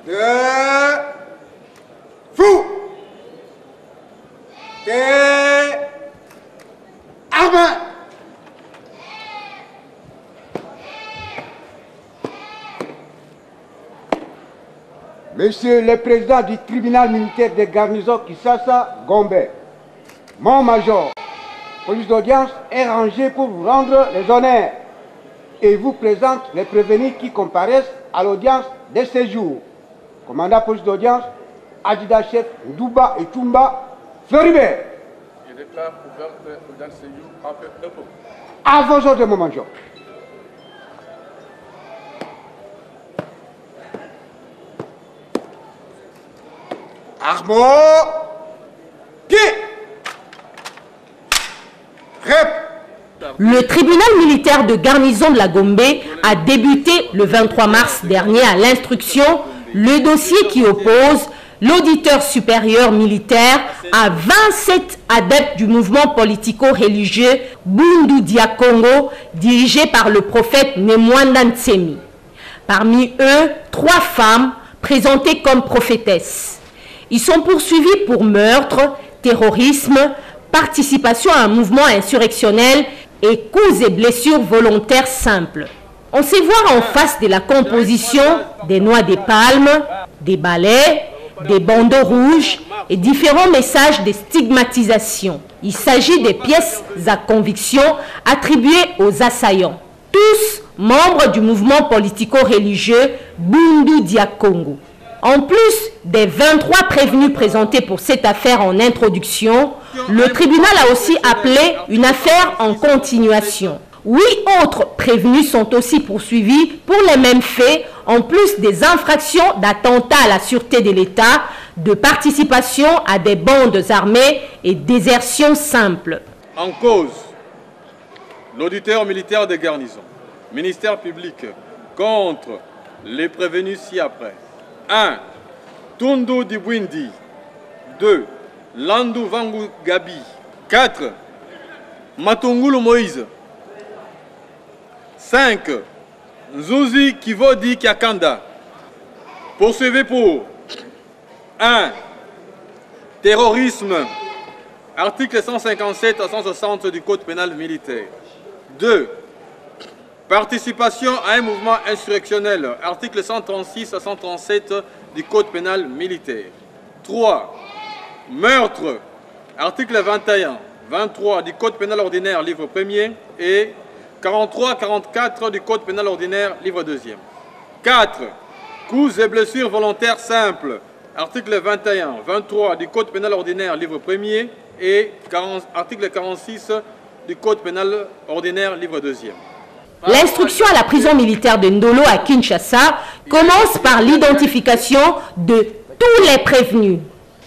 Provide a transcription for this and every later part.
2, fou, T, arme. Monsieur le Président du tribunal militaire de garnison Kisasa Gombe, mon major, police d'audience est rangé pour vous rendre les honneurs et vous présente les prévenus qui comparaissent à l'audience de ce jour. Commandant police d'audience, adjudant-chef Ndouba et Tumba Floribert. Je déclare ouverte l'audience de ce jour après repos. À vos ordres, mon major. Armo, pied, rep. Le tribunal militaire de garnison de la Gombe a débuté le 23 mars dernier à l'instruction le dossier qui oppose l'auditeur supérieur militaire à 27 adeptes du mouvement politico-religieux Bundu Dia Congo dirigé par le prophète Nemwanda Ntsemi. Parmi eux, 3 femmes présentées comme prophétesses. Ils sont poursuivis pour meurtre, terrorisme, participation à un mouvement insurrectionnel et coups et blessures volontaires simples. On sait voir en face de la composition des noix des palmes, des balais, des bandeaux rouges et différents messages de stigmatisation. Il s'agit des pièces à conviction attribuées aux assaillants. Tous membres du mouvement politico-religieux Bundu Dia Congo. En plus des 23 prévenus présentés pour cette affaire en introduction, le tribunal a aussi appelé une affaire en continuation. 8 autres prévenus sont aussi poursuivis pour les mêmes faits, en plus des infractions d'attentat à la sûreté de l'État, de participation à des bandes armées et désertion simple. En cause, l'auditeur militaire de garnison, ministère public, contre les prévenus ci-après. 1. Tundu Dibwindi. 2. Landu Vangu Gabi. 4. Matungulu Moïse. 5. Nzuzi Kivodi Kiakanda. Poursuivi pour 1. Terrorisme. Article 157 à 160 du Code pénal militaire. 2. Participation à un mouvement insurrectionnel, article 136 à 137 du Code pénal militaire. 3. Meurtre, article 21, 23 du Code pénal ordinaire, livre 1er, et 43, 44 du Code pénal ordinaire, livre 2e. 4. Coups et blessures volontaires simples, article 21, 23 du Code pénal ordinaire, livre 1er, et article 46 du Code pénal ordinaire, livre 2e. L'instruction à la prison militaire de Ndolo à Kinshasa commence par l'identification de tous les prévenus.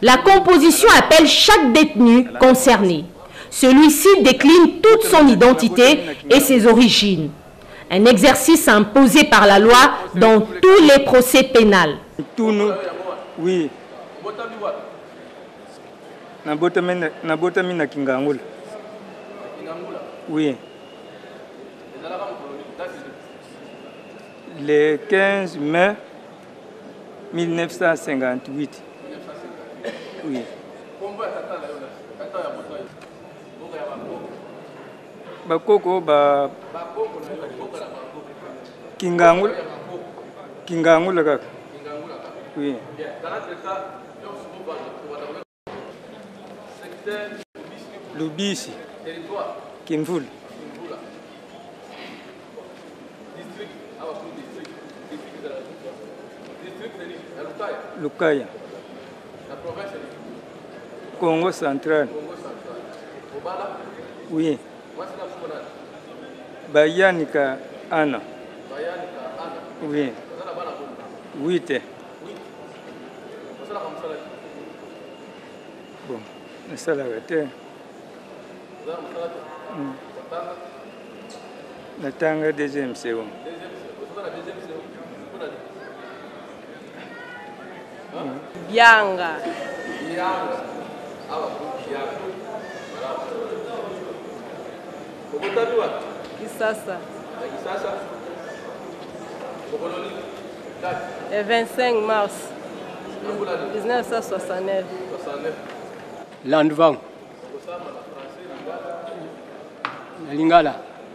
La composition appelle chaque détenu concerné. Celui-ci décline toute son identité et ses origines. Un exercice imposé par la loi dans tous les procès pénals. Oui. Oui. Le 15 mai 1958. Oui. Bakoko ba Kingangula kaka. Oui. Lubisi. Kinvul. Lukaya. Congo central. Oui. Bayanika Anna. Oui. 8. Bon, ça la vérité. Natanga deuxième seconde. Bianga. Kisasa. Le 25 mars 1969. Landvang. Lingala.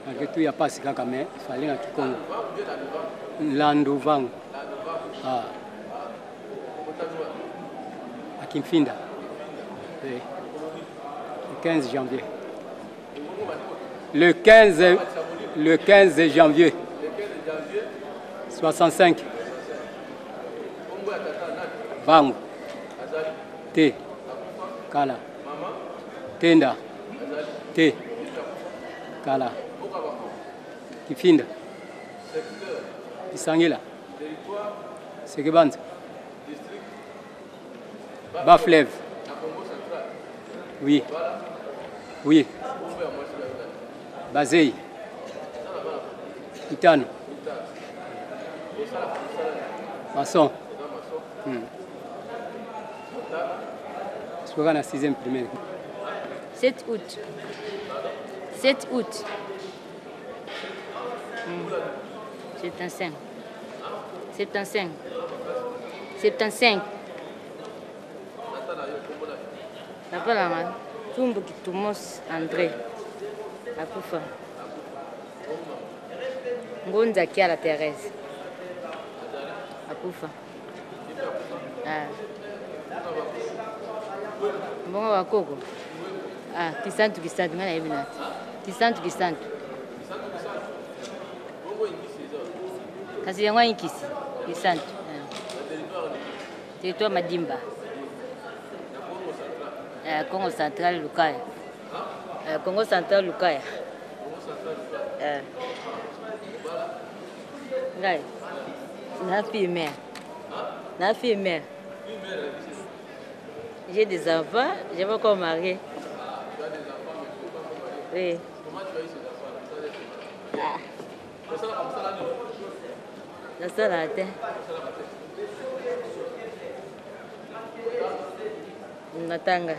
Aketu ya pasi kaka me falinga Kikongo. Landvang. Ah. À Kimfinda. Oui. Le 15 janvier. Le 15 janvier 65. Vangu. Te. Kala. Tenda. Te. Kala. Kifinda. Isangila. Sekebanza. Baflev. Oui. Oui. Bazei. Itano. Maçon. Je suis en 6e primaire. 7 août. 7 août. 75. 75. 75. Papa Lama, Tumbu Kitumos André. Akufa. Ngonza Kiala Thérèse. Akufa. Mbongo wakoko. Kisantu ngana yebina. Kisantu. Kasi yango inkisi. Kisantu. Territoire Madimba. Congo Central Lukaya. Congo Central Lukaya. La fille mère. J'ai des enfants, je vais encore marier. Oui. Ça la tête. Natanga.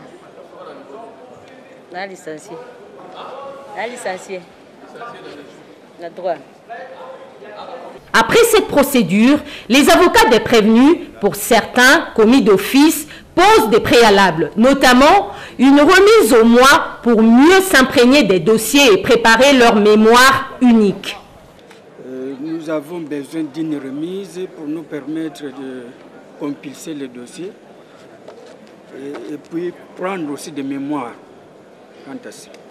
La licenciée. La droit. Après cette procédure, les avocats des prévenus, pour certains commis d'office, posent des préalables, notamment une remise au mois pour mieux s'imprégner des dossiers et préparer leur mémoire unique. Nous avons besoin d'une remise pour nous permettre de compulser les dossiers et puis prendre aussi des mémoires.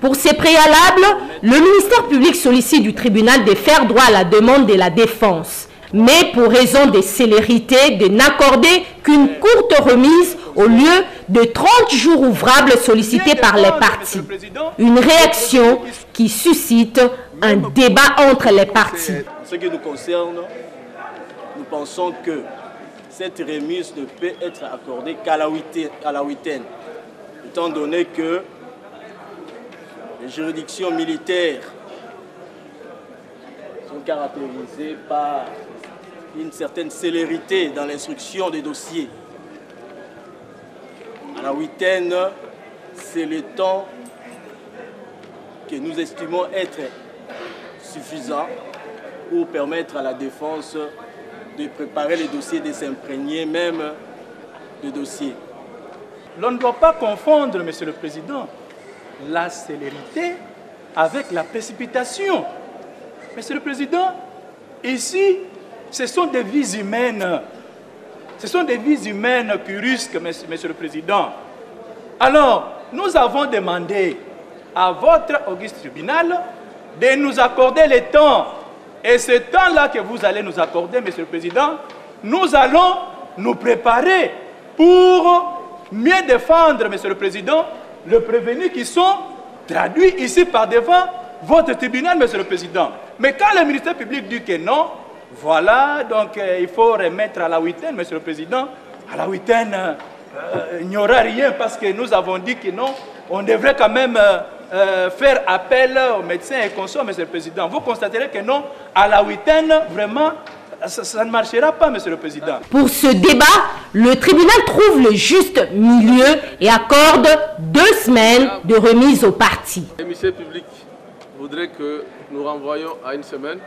Pour ces préalables, le ministère public sollicite du tribunal de faire droit à la demande de la défense, mais pour raison de célérité, de n'accorder qu'une courte remise au lieu de 30 jours ouvrables sollicités par les parties. Une réaction qui suscite un débat entre les parties. En ce qui nous concerne, nous pensons que cette remise ne peut être accordée qu'à la huitaine, étant donné que les juridictions militaires sont caractérisées par une certaine célérité dans l'instruction des dossiers. À la huitaine, c'est le temps que nous estimons être suffisant pour permettre à la défense de préparer les dossiers, de s'imprégner même de dossiers. L'on ne doit pas confondre, Monsieur le Président, la célérité avec la précipitation. Monsieur le Président, ici, ce sont des vies humaines. Ce sont des vies humaines qui risquent, Monsieur le Président. Alors, nous avons demandé à votre auguste tribunal de nous accorder le temps. Et ce temps-là que vous allez nous accorder, Monsieur le Président, nous allons nous préparer pour mieux défendre, Monsieur le Président, les prévenus qui sont traduits ici par devant votre tribunal, Monsieur le Président. Mais quand le ministère public dit que non, voilà, donc il faut remettre à la huitaine, Monsieur le Président. À la huitaine, il n'y aura rien parce que nous avons dit que non, on devrait quand même faire appel aux médecins et consorts, Monsieur le Président. Vous constaterez que non, à la huitaine, vraiment, ça ne marchera pas, Monsieur le Président. Pour ce débat, le tribunal trouve le juste milieu et accorde 2 semaines de remise aux parties. Le ministère public voudrait que nous renvoyions à 1 semaine.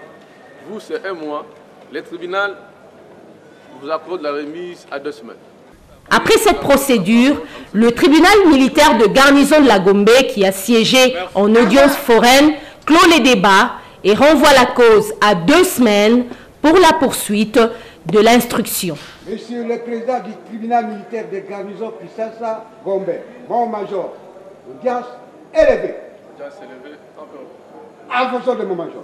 Vous, c'est 1 mois. Le tribunal vous accorde la remise à 2 semaines. Après cette procédure, le tribunal militaire de garnison de la Gombe, qui a siégé en audience foraine, clôt les débats et renvoie la cause à 2 semaines pour la poursuite de l'instruction. Monsieur le Président du tribunal militaire de garnison Kisasa Gombe, mon major, audience élevée. Audience élevée, encore. En fonction de mon major.